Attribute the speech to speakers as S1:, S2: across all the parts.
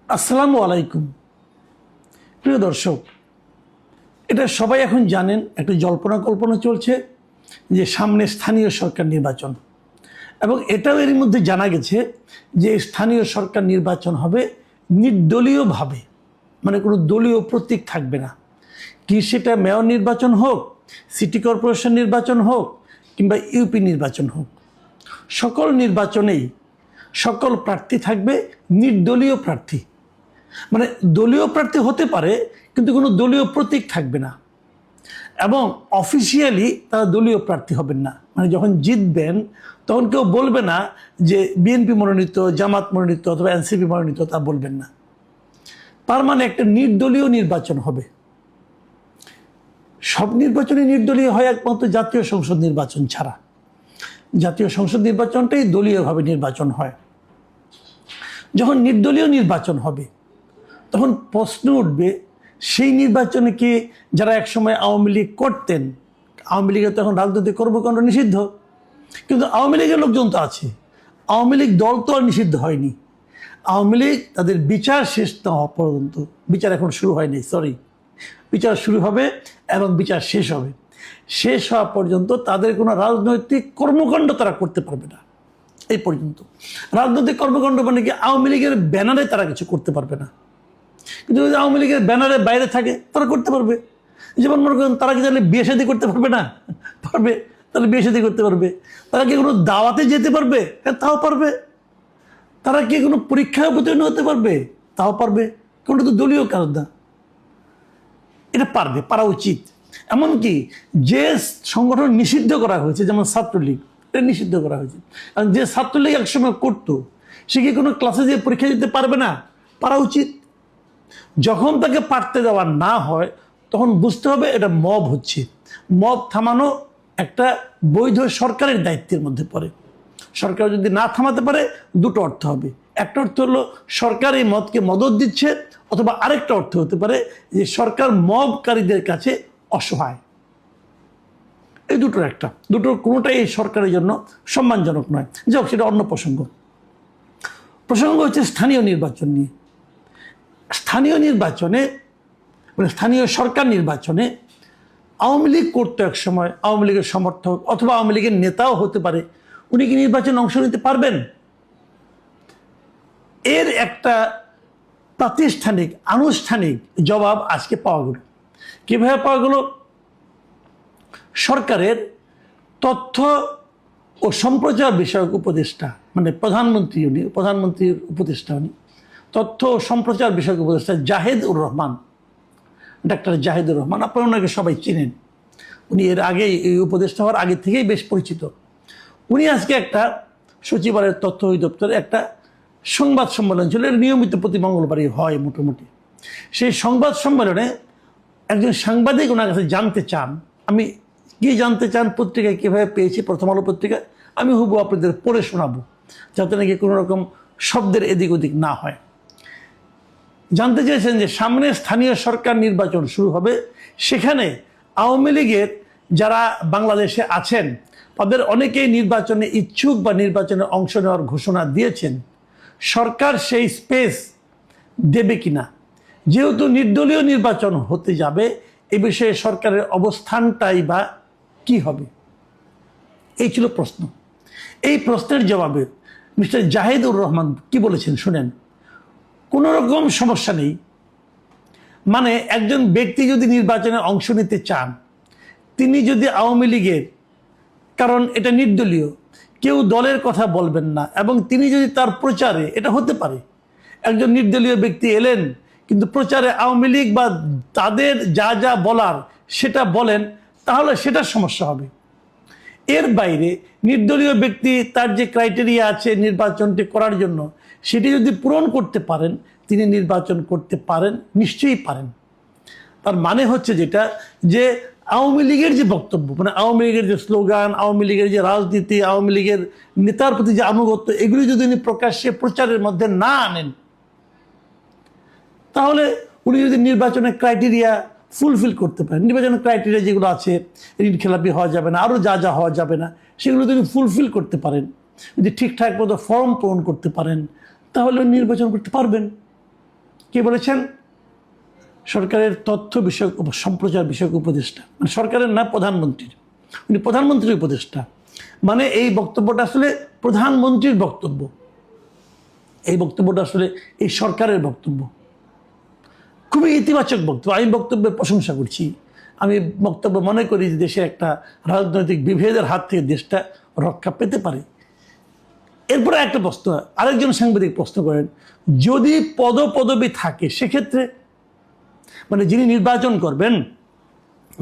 S1: আসসালামু আলাইকুম। প্রিয় দর্শক, এটা সবাই এখন জানেন, একটা জল্পনা কল্পনা চলছে যে সামনে স্থানীয় সরকার নির্বাচন, এবং এটাও এর মধ্যে জানা গেছে যে স্থানীয় সরকার নির্বাচন হবে নির্দলীয়ভাবে, মানে কোনো দলীয় প্রতীক থাকবে না। কি সেটা মেয়র নির্বাচন হোক, সিটি কর্পোরেশন নির্বাচন হোক, কিংবা ইউপি নির্বাচন হোক, সকল নির্বাচনেই সকল প্রার্থী থাকবে নির্দলীয় প্রার্থী। মানে দলীয় প্রার্থী হতে পারে, কিন্তু কোনো দলীয় প্রতীক থাকবে না, এবং অফিসিয়ালি তারা দলীয় প্রার্থী হবেন না। মানে যখন জিতবেন তখন কেউ বলবে না যে বিএনপি মনোনীত, জামাত মনোনীত অথবা এনসিপি মনোনীত, তা বলবেন না। তার মানে একটা নির্দলীয় নির্বাচন হবে। সব নির্বাচনই নির্দলীয় হয় একমাত্র জাতীয় সংসদ নির্বাচন ছাড়া। জাতীয় সংসদ নির্বাচনটাই দলীয়ভাবে নির্বাচন হয়। যখন নির্দলীয় নির্বাচন হবে তখন প্রশ্ন উঠবে, সেই নির্বাচনে কি যারা একসময় আওয়ামী লীগ করতেন, আওয়ামী লীগের তখন রাজনৈতিক কর্মকাণ্ড নিষিদ্ধ, কিন্তু আওয়ামী লীগের লোকজন তো আছে, আওয়ামী লীগ দল তো আর নিষিদ্ধ হয়নি। আওয়ামী লীগ তাদের বিচার শেষ না হওয়া পর্যন্ত, বিচার এখন শুরু হয়নি, বিচার শুরু হবে এবং বিচার শেষ হবে, শেষ হওয়া পর্যন্ত তাদের কোনো রাজনৈতিক কর্মকাণ্ড তারা করতে পারবে না। এই পর্যন্ত রাজনৈতিক কর্মকাণ্ড মানে কি, আওয়ামী লীগের ব্যানারে তারা কিছু করতে পারবে না। কিন্তু যদি আওয়ামী লীগের ব্যানারে বাইরে থাকে তারা করতে পারবে। যেমন মনে করেন, তারা কি তাহলে বিয়ে শাদী করতে পারবে না? পারবে, তাহলে বিয়ে শাদী করতে পারবে। তারা কি কোনো দাওয়াতে যেতে পারবে? হ্যাঁ, তাও পারবে। তারা কি কোনো পরীক্ষায় অবতীর্ণ হতে পারবে? তাও পারবে। কোনটা তো দলীয় কাজ না, এটা পারবে, পারা উচিত। এমনকি যে সংগঠন নিষিদ্ধ করা হয়েছে, যেমন ছাত্রলীগ, এটা নিষিদ্ধ করা হয়েছে, কারণ যে ছাত্রলীগ একসময় করতো সে কি কোনো ক্লাসে যেয়ে পরীক্ষা দিতে পারবে না? পারা উচিত। যখন তাকে পারতে দেওয়া না হয় তখন বুঝতে হবে এটা মব হচ্ছে। মব থামানো একটা বৈধ সরকারের দায়িত্বের মধ্যে পড়ে। সরকার যদি না থামাতে পারে, দুটো অর্থ হবে। একটা অর্থ হলো সরকার এই মদকে মদত দিচ্ছে, অথবা আরেকটা অর্থ হতে পারে যে সরকার মবকারীদের কাছে অসহায়। এই দুটোর একটা, দুটোর কোনোটাই এই সরকারের জন্য সম্মানজনক নয়। যাই হোক, সেটা অন্য প্রসঙ্গ। প্রসঙ্গ হচ্ছে স্থানীয় নির্বাচন নিয়ে। স্থানীয় নির্বাচনে, মানে স্থানীয় সরকার নির্বাচনে আওয়ামী লীগ করতো এক সময়, আওয়ামী লীগের সমর্থক অথবা আওয়ামী লীগের নেতাও হতে পারে, উনি কি নির্বাচনে অংশ নিতে পারবেন? এর একটা প্রাতিষ্ঠানিক, আনুষ্ঠানিক জবাব আজকে পাওয়া গেল। কিভাবে পাওয়া গেল? সরকারের তথ্য ও সম্প্রচার বিষয়ক উপদেষ্টা, মানে প্রধানমন্ত্রীর উপদেষ্টা উনি, তথ্য ও সম্প্রচার বিষয়ক উপদেষ্টা জাহেদুর রহমান, ডাক্তার জাহেদুর রহমান। আপনারা ওনাকে সবাই চিনেন, উনি এর আগে, এই উপদেষ্টা হওয়ার আগে থেকেই বেশ পরিচিত। উনি আজকে একটা সচিবালয়ের তথ্য অধিদপ্তরে একটা সংবাদ সম্মেলন ছিল, এর নিয়মিত প্রতি মঙ্গলবারই হয় মোটামুটি। সেই সংবাদ সম্মেলনে একজন সাংবাদিক ওনার কাছে জানতে চান, আমি কি জানতে চান, পত্রিকায় কীভাবে পেয়েছি, প্রথম আলো পত্রিকায়, আমি হুবহু আপনাদের পড়ে শোনাবো, যাতে নাকি কোনো রকম শব্দের এদিক ওদিক না হয়। জানতে চেয়েছেন যে সামনে স্থানীয় সরকার নির্বাচন শুরু হবে, সেখানে আওয়ামী লীগের যারা বাংলাদেশে আছেন তাদের অনেকেই নির্বাচনে ইচ্ছুক বা নির্বাচনে অংশ নেওয়ার ঘোষণা দিয়েছেন। সরকার সেই স্পেস দেবে কিনা, যেহেতু নির্দলীয় নির্বাচন হতে যাবে, এ বিষয়ে সরকারের অবস্থানটাই বা কি হবে, এই ছিল প্রশ্ন। এই প্রশ্নের জবাবে মিস্টার জাহেদুর রহমান কি বলেছেন শুনেন। কোনো রকম সমস্যা নেই, মানে একজন ব্যক্তি যদি নির্বাচনে অংশ নিতে চান, তিনি যদি আওয়ামী লীগের, কারণ এটা নির্দলীয়, কেউ দলের কথা বলবেন না, এবং তিনি যদি তার প্রচারে, এটা হতে পারে একজন নির্দলীয় ব্যক্তি এলেন কিন্তু প্রচারে আওয়ামী লীগ বা তাদের যা যা বলার সেটা বলেন, তাহলে সেটার সমস্যা হবে। এর বাইরে নির্দলীয় ব্যক্তি তার যে ক্রাইটেরিয়া আছে নির্বাচনটি করার জন্য, সেটি যদি পূরণ করতে পারেন, তিনি নির্বাচন করতে পারেন, নিশ্চয়ই পারেন। তার মানে হচ্ছে যেটা, যে আওয়ামী লীগের যে বক্তব্য, মানে আওয়ামী লীগের যে স্লোগান, আওয়ামী লীগের যে রাজনীতি, আওয়ামী লীগের নেতার প্রতি যে আনুগত্য, এগুলি যদি উনি প্রকাশ্যে প্রচারের মধ্যে না আনেন, তাহলে উনি যদি নির্বাচনের ক্রাইটেরিয়া ফুলফিল করতে পারেন, নির্বাচনের ক্রাইটেরিয়া যেগুলো আছে, ঋণ খেলাপি হওয়া যাবে না, আরও যা যা হওয়া যাবে না, সেগুলো যদি ফুলফিল করতে পারেন, যদি ঠিকঠাক মতো ফর্ম পূরণ করতে পারেন, তাহলে নির্বাচন করতে পারবেন। কে বলেছেন? সরকারের তথ্য বিষয়ক সম্প্রচার বিষয়ক উপদেষ্টা, মানে সরকারের না, প্রধানমন্ত্রীর। উনি প্রধানমন্ত্রীর উপদেষ্টা, মানে এই বক্তব্যটা আসলে প্রধানমন্ত্রীর বক্তব্য, এই বক্তব্যটা আসলে এই সরকারের বক্তব্য। খুবই ইতিবাচক বক্তব্য, আমি বক্তব্যের প্রশংসা করছি। আমি বক্তব্য মনে করি যে দেশে একটা রাজনৈতিক বিভেদের হাত থেকে দেশটা রক্ষা পেতে পারে। এরপরে একটা প্রশ্ন, আরেকজন সাংবাদিক প্রশ্ন করেন, যদি পদবি থাকে সেক্ষেত্রে, মানে যিনি নির্বাচন করবেন,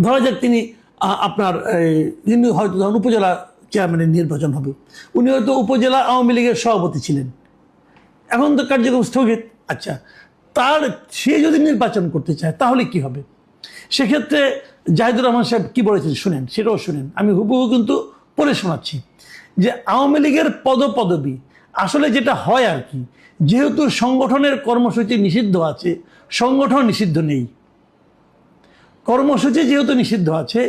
S1: ধরা যাক তিনি আপনার যিনি হয়তো ধরুন উপজেলা চেয়ারম্যানের নির্বাচন হবে, উনি হয়তো উপজেলা আওয়ামী লীগের সভাপতি ছিলেন, এখন তো কার্যক্রম স্থগিত। আচ্ছা, সে যদি নির্বাচন করতে চায় তাহলে কি হবে? সেক্ষেত্রে জাহিদুর রহমান সাহেব কি বলেছেন শুনেন, সেটাও শুনেন, আমি হুবহু কিন্তু পড়ে শোনাচ্ছি যে আওয়ামী লীগের পদবি আসলে যেটা হয় আর কি, যেহেতু সংগঠনের কর্মসূচি নিষিদ্ধ আছে, সংগঠন নিষিদ্ধ নেই, কর্মসূচি যেহেতু নিষিদ্ধ আছে,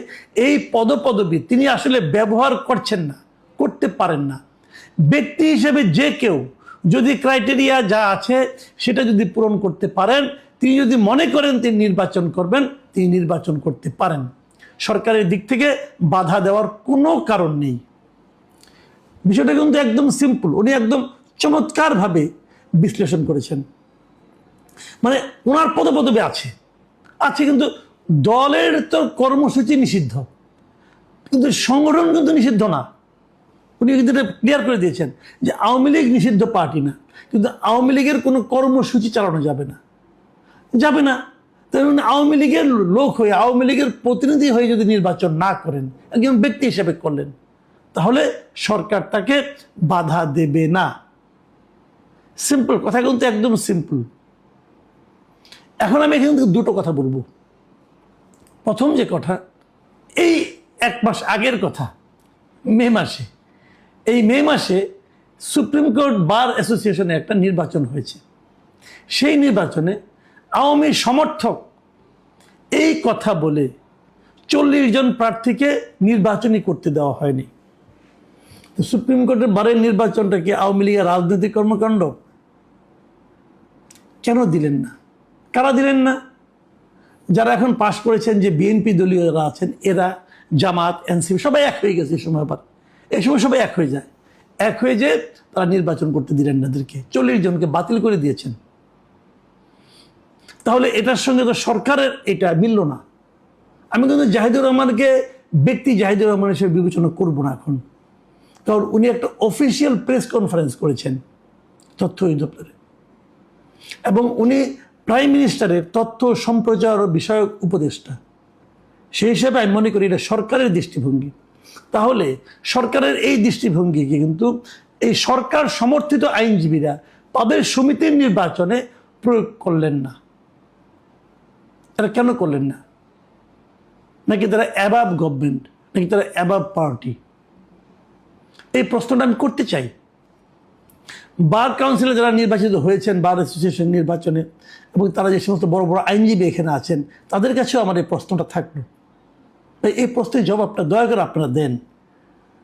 S1: এই পদবি তিনি আসলে ব্যবহার করছেন না, করতে পারেন না। ব্যক্তি হিসেবে যে কেউ যদি ক্রাইটেরিয়া যা আছে সেটা যদি পূরণ করতে পারেন, তিনি যদি মনে করেন তিনি নির্বাচন করবেন, তিনি নির্বাচন করতে পারেন। সরকারের দিক থেকে বাধা দেওয়ার কোনো কারণ নেই। বিষয়টা কিন্তু একদম সিম্পল, উনি একদম চমৎকারভাবে বিশ্লেষণ করেছেন। মানে ওনার পদবি আছে, কিন্তু দলের তো কর্মসূচি নিষিদ্ধ, কিন্তু সংগঠন কিন্তু নিষিদ্ধ না। উনি কিন্তু এটা ক্লিয়ার করে দিয়েছেন যে আওয়ামী লীগ নিষিদ্ধ পার্টি না, কিন্তু আওয়ামী লীগের কোনো কর্মসূচি চালানো যাবে না, তাই আওয়ামী লীগের লোক হয়ে, আওয়ামী লীগের প্রতিনিধি হয়ে যদি নির্বাচন না করেন, একজন ব্যক্তি হিসেবে করলেন, তাহলে সরকার তাকে বাধা দেবে না। সিম্পল কথা, কিন্তু একদম সিম্পল। এখন আমি এখান থেকে দুটো কথা বলবো। প্রথম যে কথা, এই 1 মাস আগের কথা, মে মাসে, এই মে মাসে সুপ্রিম কোর্ট বার অ্যাসোসিয়েশনে একটা নির্বাচন হয়েছে। সেই নির্বাচনে আওয়ামী সমর্থক এই কথা বলে 40 জন প্রার্থীকে নির্বাচনই করতে দেওয়া হয়নি। তো সুপ্রিম কোর্টের বারের নির্বাচনটা কি আওয়ামী লীগের রাজনৈতিক কর্মকাণ্ড? কেন দিলেন না? কারা দিলেন না? যারা এখন পাশ করেছেন, যে বিএনপি দলীয়রা আছেন, এরা, জামাত, এনসিপি সবাই এক হয়ে গেছে। এই সময় সবাই এক হয়ে যায়, এক হয়ে যে তারা নির্বাচন করতে দিলেন না, এদেরকে 40 জনকে বাতিল করে দিয়েছেন। তাহলে এটার সঙ্গে তো সরকারের এটা মিলল না। আমি কিন্তু জাহিদুর রহমানকে ব্যক্তি জাহিদুর রহমান হিসেবে বিবেচনা করব না এখন, কারণ উনি একটা অফিসিয়াল প্রেস কনফারেন্স করেছেন তথ্য অধিদপ্তরে, এবং উনি প্রাইম মিনিস্টারের তথ্য সম্প্রচার বিষয়ক উপদেষ্টা। সেই হিসাবে আমি মনে করি এটা সরকারের দৃষ্টিভঙ্গি। তাহলে সরকারের এই দৃষ্টিভঙ্গিকে কিন্তু এই সরকার সমর্থিত আইনজীবীরা তাদের সমিতির নির্বাচনে প্রয়োগ করলেন না। তারা কেন করলেন না? নাকি তারা অ্যাবাব গভর্নমেন্ট, নাকি তারা অ্যাবাব পার্টি? এই প্রশ্নটা আমি করতে চাই। বার কাউন্সিলে যারা নির্বাচিত হয়েছেন বার অ্যাসোসিয়েশন নির্বাচনে, এবং তারা যে সমস্ত বড় বড় আইনজীবী এখানে আছেন, তাদের কাছেও আমার এই প্রশ্নটা থাকলো। তাই এই প্রশ্নের জবাবটা দয়া করে আপনারা দেন।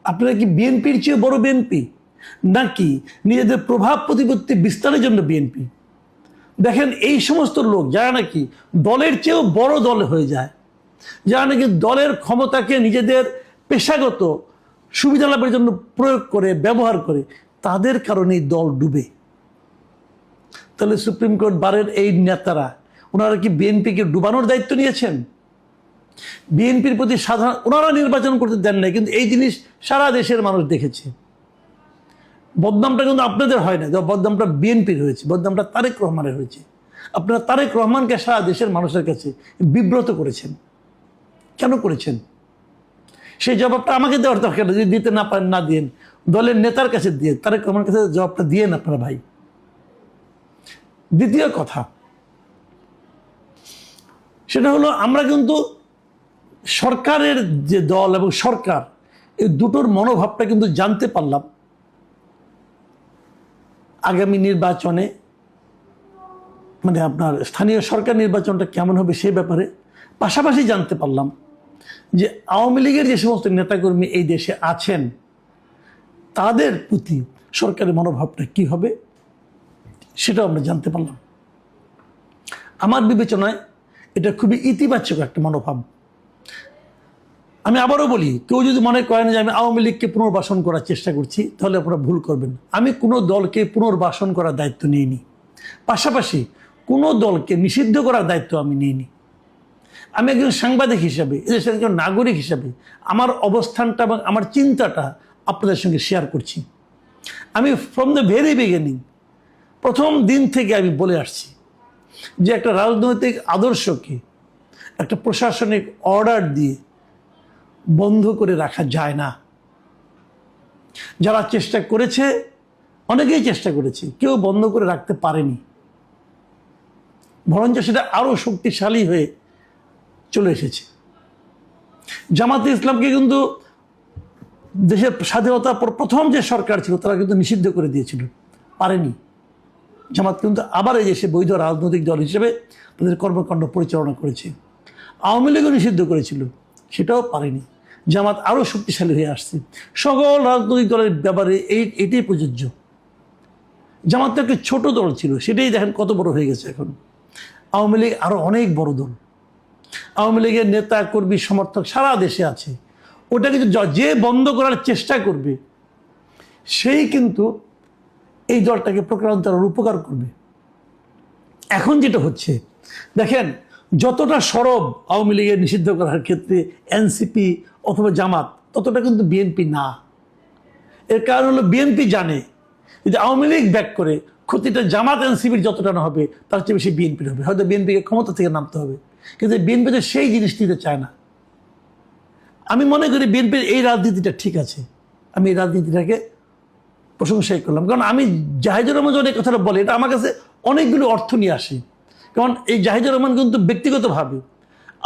S1: আপনারা কি বিএনপির চেয়ে বড় বিএনপি, নাকি নিজেদের প্রভাব প্রতিপত্তি বিস্তারের জন্য বিএনপি? দেখেন, এই সমস্ত লোক যারা নাকি দলের চেয়েও বড় দল হয়ে যায়, যারা নাকি দলের ক্ষমতাকে নিজেদের পেশাগত সুবিধা লাভের জন্য প্রয়োগ করে, ব্যবহার করে, তাদের কারণেই দল ডুবে। তাহলে সুপ্রিম কোর্ট বারের এই নেতারা, ওনারা কি বিএনপিকে ডুবানোর দায়িত্ব নিয়েছেন? বিএনপির প্রতি সাধারণ, ওনারা নির্বাচন করতে দেন নাই, কিন্তু এই জিনিস সারা দেশের মানুষ দেখেছে। বদনামটা কিন্তু আপনাদের হয় না, বদনামটা বিএনপির হয়েছে, বদনামটা তারেক রহমানের হয়েছে। আপনারা তারেক রহমানকে সারা দেশের মানুষের কাছে বিব্রত করেছেন। কেন করেছেন? সেই জবাবটা আমাকে দেওয়ার দরকার, যদি দিতে না পারেন না দিন, দলের নেতার কাছে দিয়ে, তারেক রহমানের কাছে জবাবটা দিয়ে না আপনারা ভাই। দ্বিতীয় কথা, সেটা হলো আমরা কিন্তু সরকারের যে দল এবং সরকার, এই দুটোর মনোভাবটা কিন্তু জানতে পারলাম আগামী নির্বাচনে, মানে আপনার স্থানীয় সরকার নির্বাচনটা কেমন হবে সে ব্যাপারে। পাশাপাশি জানতে পারলাম যে আওয়ামী লীগের যে সমস্ত নেতাকর্মী এই দেশে আছেন, তাদের প্রতি সরকারের মনোভাবটা কি হবে সেটাও আমরা জানতে পারলাম। আমার বিবেচনায় এটা খুবই ইতিবাচক একটা মনোভাব। আমি আবারও বলি, কেউ যদি মনে করেন যে আমি আওয়ামী লীগকে পুনর্বাসন করার চেষ্টা করছি, তাহলে আপনারা ভুল করবেন। আমি কোনো দলকে পুনর্বাসন করার দায়িত্ব নিইনি, পাশাপাশি কোনো দলকে নিষিদ্ধ করার দায়িত্ব আমি নিইনি। আমি একজন সাংবাদিক হিসাবে, এদেশের একজন নাগরিক হিসাবে আমার অবস্থানটা এবং আমার চিন্তাটা আপনাদের সঙ্গে শেয়ার করছি। আমি ফ্রম দ্য ভেরি বিগিনিং, প্রথম দিন থেকে আমি বলে আসছি যে একটা রাজনৈতিক আদর্শকে একটা প্রশাসনিক অর্ডার দিয়ে বন্ধ করে রাখা যায় না। যারা চেষ্টা করেছে, অনেকেই চেষ্টা করেছে, কেউ বন্ধ করে রাখতে পারেনি, বরঞ্চ সেটা আরও শক্তিশালী হয়ে চলে এসেছে। জামাতে ইসলামকে কিন্তু দেশের স্বাধীনতার পর প্রথম যে সরকার ছিল তারা কিন্তু নিষিদ্ধ করে দিয়েছিল, পারেনি। জামাত কিন্তু আবার এই দেশে বৈধ রাজনৈতিক দল হিসেবে তাদের কর্মকাণ্ড পরিচালনা করেছে। আওয়ামী লীগও নিষিদ্ধ করেছিল, সেটাও পারেনি। জামাত আরও শক্তিশালী হয়ে আসছে। সকল রাজনৈতিক দলের ব্যাপারে এটাই প্রযোজ্য। জামাত তো একটা ছোট দল ছিল, সেটাই দেখেন কত বড় হয়ে গেছে এখন। আওয়ামী লীগ আরও অনেক বড় দল। আওয়ামী লীগের নেতা কর্মী সমর্থক সারা দেশে আছে। ওটা কিন্তু যে বন্ধ করার চেষ্টা করবে সেই কিন্তু এই দলটাকে প্রকারান্তরের উপকার করবে। এখন যেটা হচ্ছে দেখেন, যতটা সরব আওয়ামী লীগের নিষিদ্ধ করার ক্ষেত্রে এনসিপি অথবা জামাত, ততটা কিন্তু বিএনপি না। এর কারণ হলো বিএনপি জানে যদি আওয়ামী লীগ ব্যাক করে ক্ষতিটা জামাত এনসিপির যতটা না হবে তার চেয়ে বেশি বিএনপির হবে। হয়তো বিএনপিকে ক্ষমতা থেকে নামতে হবে, কিন্তু বিএনপি তো সেই জিনিস নিতে চায় না। আমি মনে করি বিএনপির এই রাজনীতিটা ঠিক আছে, আমি এই রাজনীতিটাকে প্রশংসাই করলাম। কারণ আমি জাহিদুর রহমান যখন এই কথাটা বলে, এটা আমার কাছে অনেকগুলো অর্থ নিয়ে আসে। কারণ এই জাহিদুর রহমান কিন্তু ব্যক্তিগতভাবে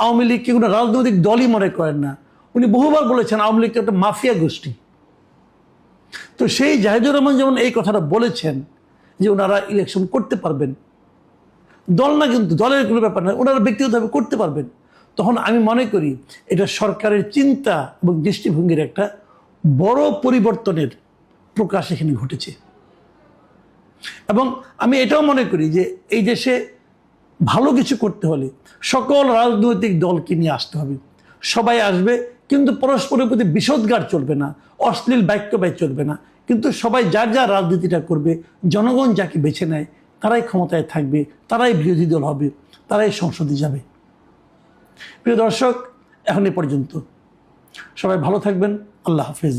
S1: আওয়ামী লীগকে কোনো রাজনৈতিক দলই মনে করেন না। উনি বহুবার বলেছেন আওয়ামী লীগকে একটা মাফিয়া গোষ্ঠী। তো সেই জাহিদুর রহমান যেমন এই কথাটা বলেছেন যে ওনারা ইলেকশন করতে পারবেন, দল না কিন্তু, দলের কোনো ব্যাপার না, ওনারা ব্যক্তিগতভাবে করতে পারবেন, তখন আমি মনে করি এটা সরকারের চিন্তা এবং দৃষ্টিভঙ্গির একটা বড় পরিবর্তনের প্রকাশ এখানে ঘটেছে। এবং আমি এটাও মনে করি যে এই দেশে ভালো কিছু করতে হলে সকল রাজনৈতিক দলকে নিয়ে আসতে হবে। সবাই আসবে, কিন্তু পরস্পরের প্রতি বিষোদ্গার চলবে না, অশ্লীল বাক্য ব্যয় চলবে না, কিন্তু সবাই যার যার রাজনীতিটা করবে। জনগণ যাকে বেছে নেয় তারাই ক্ষমতায় থাকবে, তারাই বিরোধী দল হবে, তারাই সংসদে যাবে। প্রিয় দর্শক, এখন এ পর্যন্ত। সবাই ভালো থাকবেন। আল্লাহ হাফেজ।